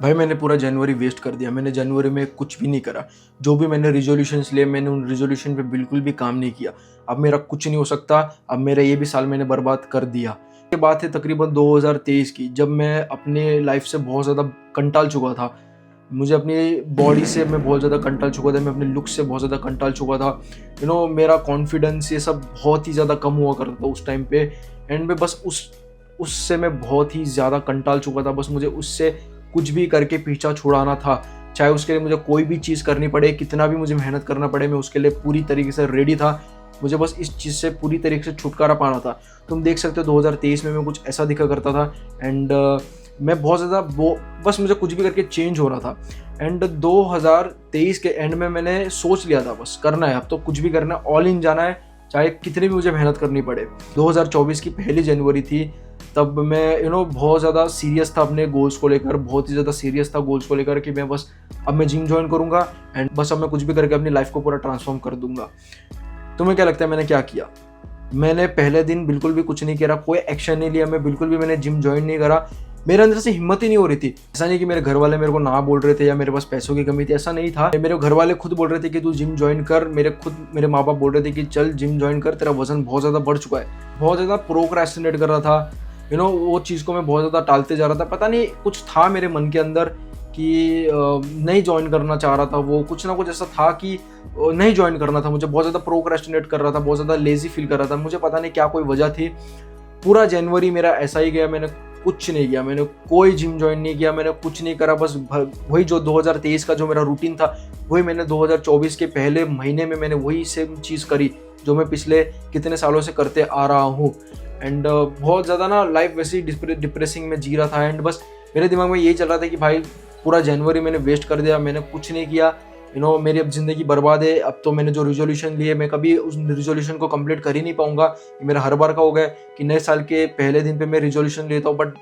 भाई मैंने पूरा जनवरी वेस्ट कर दिया। मैंने जनवरी में कुछ भी नहीं करा। जो भी मैंने रिजोल्यूशंस लिए, मैंने उन रिजोल्यूशन पे बिल्कुल भी काम नहीं किया। अब मेरा कुछ नहीं हो सकता। अब मेरा ये भी साल मैंने बर्बाद कर दिया। ये बात है तकरीबन 2023 की, जब मैं अपने लाइफ से बहुत ज़्यादा कंटाल चुका था। मुझे अपनी बॉडी से मैं बहुत ज़्यादा कंटाल चुका था। मैं अपने लुक से बहुत ज़्यादा कंटाल चुका था। मेरा कॉन्फिडेंस ये सब बहुत ही ज़्यादा कम हुआ करता था उस टाइम पे। एंड में बस उससे मैं बहुत ही ज़्यादा कंटाल चुका था। बस मुझे उससे कुछ भी करके पीछा छुड़ाना था। चाहे उसके लिए मुझे कोई भी चीज़ करनी पड़े, कितना भी मुझे मेहनत करना पड़े, मैं उसके लिए पूरी तरीके से रेडी था। मुझे बस इस चीज़ से पूरी तरीके से छुटकारा पाना था। तुम देख सकते हो 2023 में मैं कुछ ऐसा दिखा करता था। एंड मैं बहुत ज़्यादा बस मुझे कुछ भी करके चेंज हो रहा था। एंड 2023 के एंड में मैंने सोच लिया था बस करना है, अब तो कुछ भी करना है, ऑल इन जाना है, चाहे कितनी भी मुझे मेहनत करनी पड़े। 2024 की पहली जनवरी थी, तब मैं बहुत ज़्यादा सीरियस था अपने गोल्स को लेकर। बहुत ही ज़्यादा सीरियस था गोल्स को लेकर कि मैं बस अब मैं जिम ज्वाइन करूँगा एंड बस अब मैं कुछ भी करके अपनी लाइफ को पूरा ट्रांसफॉर्म कर दूंगा। तुम्हें क्या लगता है मैंने क्या किया? मैंने पहले दिन बिल्कुल भी कुछ नहीं किया, कोई एक्शन नहीं लिया, मैं बिल्कुल भी मैंने जिम ज्वाइन नहीं करा। मेरे अंदर से हिम्मत ही नहीं हो रही थी। ऐसा नहीं कि मेरे घर वाले मेरे को ना बोल रहे थे या मेरे पास पैसों की कमी थी, ऐसा नहीं था। मेरे घर वाले खुद बोल रहे थे कि तू जिम ज्वाइन कर। मेरे माँ बाप बोल रहे थे कि चल जिम ज्वाइन कर, तेरा वजन बहुत ज़्यादा बढ़ चुका है। बहुत ज़्यादा प्रोक्रेस्टिनेट कर रहा था। वो चीज़ को मैं बहुत ज़्यादा टालते जा रहा था। पता नहीं कुछ था मेरे मन के अंदर कि नहीं ज्वाइन करना चाह रहा था। वो कुछ ना कुछ ऐसा था कि नहीं ज्वाइन करना था मुझे। बहुत ज़्यादा प्रोक्रेस्टिनेट कर रहा था, बहुत ज़्यादा लेजी फील कर रहा था। मुझे पता नहीं क्या कोई वजह थी। पूरा जनवरी मेरा ऐसा ही गया। मैंने कुछ नहीं किया, मैंने कोई जिम ज्वाइन नहीं किया, मैंने कुछ नहीं करा। बस वही जो 2023 का जो मेरा रूटीन था, वही मैंने 2024 के पहले महीने में मैंने वही सेम चीज़ करी जो मैं पिछले कितने सालों से करते आ रहा हूँ। एंड बहुत ज़्यादा ना लाइफ वैसे ही डिप्रेसिंग में जी रहा था। एंड बस मेरे दिमाग में यही चल रहा था कि भाई पूरा जनवरी मैंने वेस्ट कर दिया, मैंने कुछ नहीं किया। मेरी अब ज़िंदगी बर्बाद है। अब तो मैंने जो रिजोल्यूशन लिए, मैं कभी उस रिजोल्यूशन को कंप्लीट कर ही नहीं पाऊंगा। मेरा हर बार का हो गया कि नए साल के पहले दिन पे मैं रिजोल्यूशन लेता हूँ, बट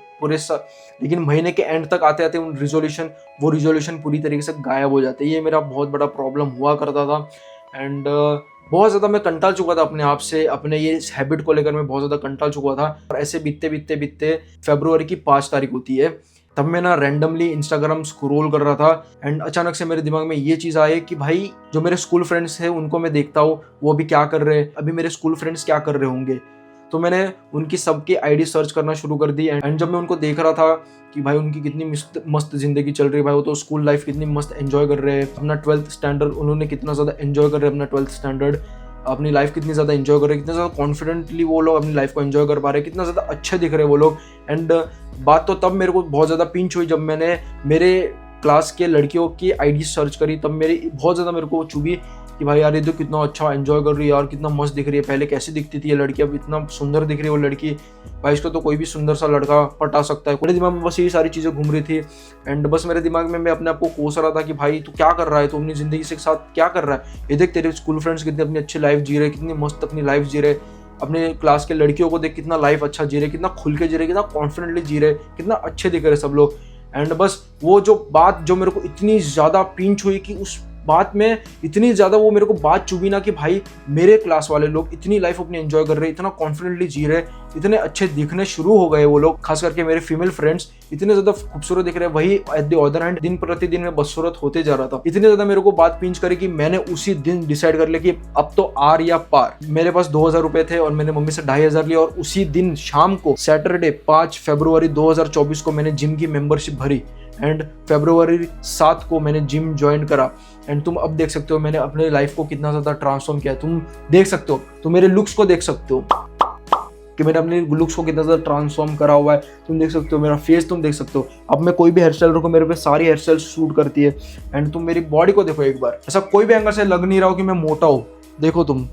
लेकिन महीने के एंड तक आते आते वो रिजोल्यूशन पूरी तरीके से गायब हो जाते हैं। ये मेरा बहुत बड़ा प्रॉब्लम हुआ करता था। एंड बहुत ज़्यादा मैं कंटाल चुका था अपने आप से, अपने ये हैबिट को लेकर मैं बहुत ज़्यादा कंटाल चुका था। और ऐसे बीतते फरवरी की 5 तारीख होती है, तब मैं ना रैंडमली इंस्टाग्राम स्क्रॉल कर रहा था। एंड अचानक से मेरे दिमाग में ये चीज़ आई कि भाई जो मेरे स्कूल फ्रेंड्स हैं उनको मैं देखता हूँ, वो अभी क्या कर रहे हैं, अभी मेरे स्कूल फ्रेंड्स क्या कर रहे होंगे। तो मैंने उनकी सबकी आईडी सर्च करना शुरू कर दी। एंड जब मैं उनको देख रहा था कि भाई उनकी कितनी मस्त जिंदगी चल रही है, भाई वो तो स्कूल लाइफ कितनी मस्त एंजॉय कर रहे हैं, अपना 12th स्टैंडर्ड उन्होंने कितना ज़्यादा एंजॉय कर रहे हैं, अपना 12th स्टैंडर्ड, अपनी लाइफ कितनी ज़्यादा एंजॉय कर रहे हैं, कितना ज़्यादा कॉन्फिडेंटली वो लोग अपनी लाइफ को एंजॉय कर पा रहे हैं, कितना ज़्यादा अच्छे दिख रहे हैं वो लोग। एंड बात तो तब मेरे को बहुत ज़्यादा पिंच हुई जब मैंने मेरे क्लास के लड़कियों की आईडी सर्च करी। तब बहुत ज़्यादा मेरे को चुभी कि भाई यार ये तो कितना अच्छा एंजॉय कर रही है यार, कितना मस्त दिख रही है। पहले कैसी दिखती थी ये लड़की, अब इतना सुंदर दिख रही है वो लड़की। भाई इसको तो कोई भी सुंदर सा लड़का पटा सकता है। मेरे दिमाग में बस यही सारी चीज़ें घूम रही थी। एंड बस मेरे दिमाग में मैं अपने आप को कोस रहा था कि भाई तू क्या कर रहा है, तू अपनी ज़िंदगी से साथ क्या कर रहा है। ये देख तेरे स्कूल फ्रेंड्स कितनी अपनी अच्छी लाइफ जी रहे, कितनी मस्त अपनी लाइफ जी रहे। अपने क्लास के लड़कियों को देख कितना लाइफ अच्छा जी रहे, कितना खुल के जी रहे, कितना कॉन्फिडेंटली जी रहे, कितना अच्छे दिख रहे सब लोग। एंड बस वो जो बात जो मेरे को इतनी ज़्यादा पिंच हुई कि उस बात में इतनी ज़्यादा वो मेरे को बात चुभी ना कि भाई मेरे क्लास वाले लोग इतनी लाइफ अपनी एंजॉय कर रहे, इतना कॉन्फिडेंटली जी रहे, इतने अच्छे दिखने शुरू हो गए वो लोग। खास करके मेरे फीमेल फ्रेंड्स इतने ज़्यादा खूबसूरत दिख रहे हैं। वही एट द अदर हैंड दिन प्रतिदिन मैं बदसूरत होते जा रहा था। इतने ज़्यादा मेरे को बात पिंच करी कि मैंने उसी दिन डिसाइड कर लिया कि अब तो आर या पार। मेरे पास 2000 रुपए थे और मैंने मम्मी से 2500 लिया। और उसी दिन शाम को सैटरडे 5 फरवरी 2024 को मैंने जिम की मेंबरशिप भरी। एंड फरवरी 7 को मैंने जिम ज्वाइन करा। एंड तुम अब देख सकते हो मैंने अपने लाइफ को कितना ज़्यादा ट्रांसफॉर्म किया। तुम देख सकते हो, तुम मेरे लुक्स को देख सकते हो कि मैंने अपने लुक्स को कितना ज़्यादा ट्रांसफॉर्म करा हुआ है। तुम देख सकते हो मेरा फेस, तुम देख सकते हो। अब मैं कोई भी हेयर स्टाइल रखूँ मेरे पे सारी हेयर स्टाइल शूट करती है। एंड तुम मेरी बॉडी को देखो एक बार, ऐसा कोई भी एंगल से लग नहीं रहा हो कि मैं मोटा हूँ। देखो तुम,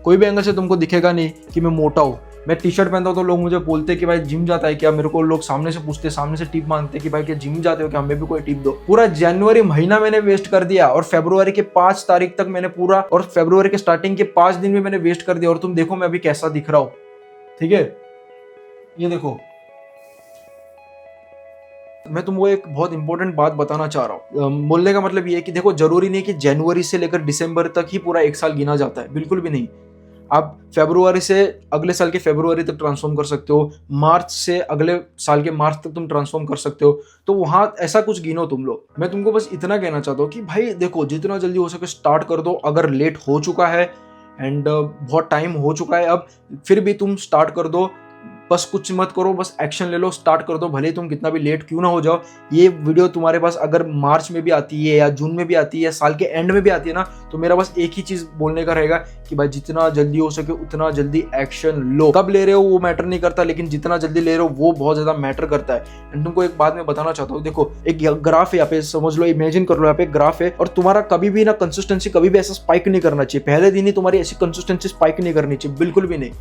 कोई भी एंगल से तुमको दिखेगा नहीं कि मैं मोटा हूँ। मैं टी शर्ट पहनता हूँ तो लोग मुझे बोलते हैं कि भाई जिम जाता है क्या। मेरे को लोग सामने से पूछते हैं, सामने से टिप मांगते हैं कि भाई क्या जिम जाते हो क्या, हमें भी कोई टिप दो। पूरा जनवरी महीना मैंने वेस्ट कर दिया और फरवरी के 5 तारीख तक मैंने पूरा, और फरवरी के स्टार्टिंग के 5 दिन में मैंने वेस्ट कर दिया। और तुम देखो मैं अभी कैसा दिख रहा हूँ, ठीक है। ये देखो, मैं तुमको एक बहुत इंपॉर्टेंट बात बताना चाह रहा हूँ। बोलने का मतलब ये है कि देखो जरूरी नहीं कि जनवरी से लेकर दिसंबर तक ही पूरा एक साल गिना जाता है, बिल्कुल भी नहीं। आप फरवरी से अगले साल के फरवरी तक ट्रांसफॉर्म कर सकते हो, मार्च से अगले साल के मार्च तक तुम ट्रांसफॉर्म कर सकते हो। तो वहाँ ऐसा कुछ गिनो तुम लोग। मैं तुमको बस इतना कहना चाहता हूँ कि भाई देखो, जितना जल्दी हो सके स्टार्ट कर दो। अगर लेट हो चुका है एंड बहुत टाइम हो चुका है अब, फिर भी तुम स्टार्ट कर दो। बस कुछ मत करो, बस एक्शन ले लो, स्टार्ट कर दो, भले तुम कितना भी लेट क्यों ना हो जाओ। ये वीडियो तुम्हारे पास अगर मार्च में भी आती है या जून में भी आती है या साल के एंड में भी आती है ना, तो मेरा बस एक ही चीज़ बोलने का रहेगा कि भाई जितना जल्दी हो सके उतना जल्दी एक्शन लो। कब ले रहे हो वो मैटर नहीं करता, लेकिन जितना जल्दी ले रहे हो वो बहुत ज़्यादा मैटर करता है। एंड तुमको एक बात मैं बताना चाहता हूँ, देखो एक ग्राफ है यहाँ पे, समझ लो, इमेजिन कर लो, यहाँ पे ग्राफ है और तुम्हारा कभी भी ना कंसिस्टेंसी कभी भी ऐसा स्पाइक नहीं करना चाहिए। पहले दिन ही तुम्हारी ऐसी कंसिस्टेंसी स्पाइक नहीं करनी चाहिए, बिल्कुल भी नहीं।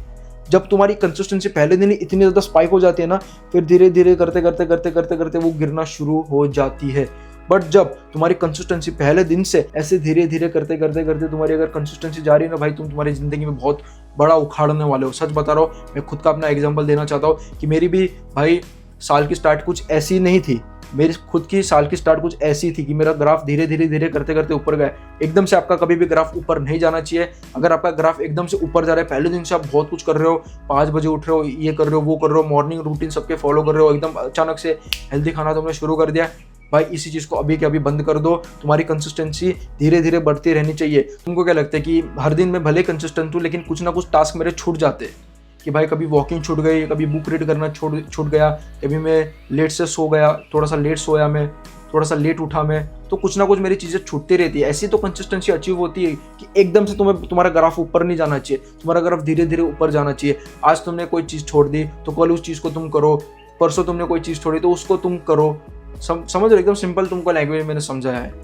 जब तुम्हारी कंसिस्टेंसी पहले दिन ही इतनी ज़्यादा स्पाइक हो जाती है ना, फिर धीरे धीरे करते करते करते करते करते वो गिरना शुरू हो जाती है। बट जब तुम्हारी कंसिस्टेंसी पहले दिन से ऐसे धीरे धीरे करते करते करते तुम्हारी अगर कंसिस्टेंसी जा रही है ना भाई, तुम तुम्हारी जिंदगी में बहुत बड़ा उखाड़ने वाले हो। सच बता रहा हूँ, मैं खुद का अपना एग्जाम्पल देना चाहता हूँ कि मेरी भी भाई साल की स्टार्ट कुछ ऐसी नहीं थी। मेरी खुद की साल की स्टार्ट कुछ ऐसी थी कि मेरा ग्राफ धीरे धीरे धीरे करते करते ऊपर गया। एकदम से आपका कभी भी ग्राफ ऊपर नहीं जाना चाहिए। अगर आपका ग्राफ एकदम से ऊपर जा रहा है, पहले दिन से आप बहुत कुछ कर रहे हो, 5 बजे उठ रहे हो, ये कर रहे हो, वो कर रहे हो, मॉर्निंग रूटीन सबके फॉलो कर रहे हो, एकदम अचानक से हेल्दी खाना तुमने शुरू कर दिया, भाई इसी चीज़ को अभी के अभी बंद कर दो। तुम्हारी कंसिस्टेंसी धीरे धीरे बढ़ती रहनी चाहिए। तुमको क्या लगता है कि हर दिन मैं भले कंसिस्टेंट हूँ, लेकिन कुछ ना कुछ टास्क मेरे छूट जाते हैं कि भाई कभी वॉकिंग छूट गई, कभी बुक रीड करना छूट गया, कभी मैं लेट से सो गया, थोड़ा सा लेट सोया मैं, थोड़ा सा लेट उठा मैं, तो कुछ ना कुछ मेरी चीज़ें छूटती रहती है। ऐसी तो कंसिस्टेंसी अचीव होती है कि एकदम से तुम्हारा ग्राफ ऊपर नहीं जाना चाहिए, तुम्हारा ग्राफ धीरे धीरे ऊपर जाना चाहिए। आज तुमने कोई चीज़ छोड़ दी तो कल उस चीज़ को तुम करो, परसों तुमने कोई चीज़ छोड़ी तो उसको तुम करो। समझ रहे, एकदम सिंपल तुमको लैंग्वेज मैंने समझाया है।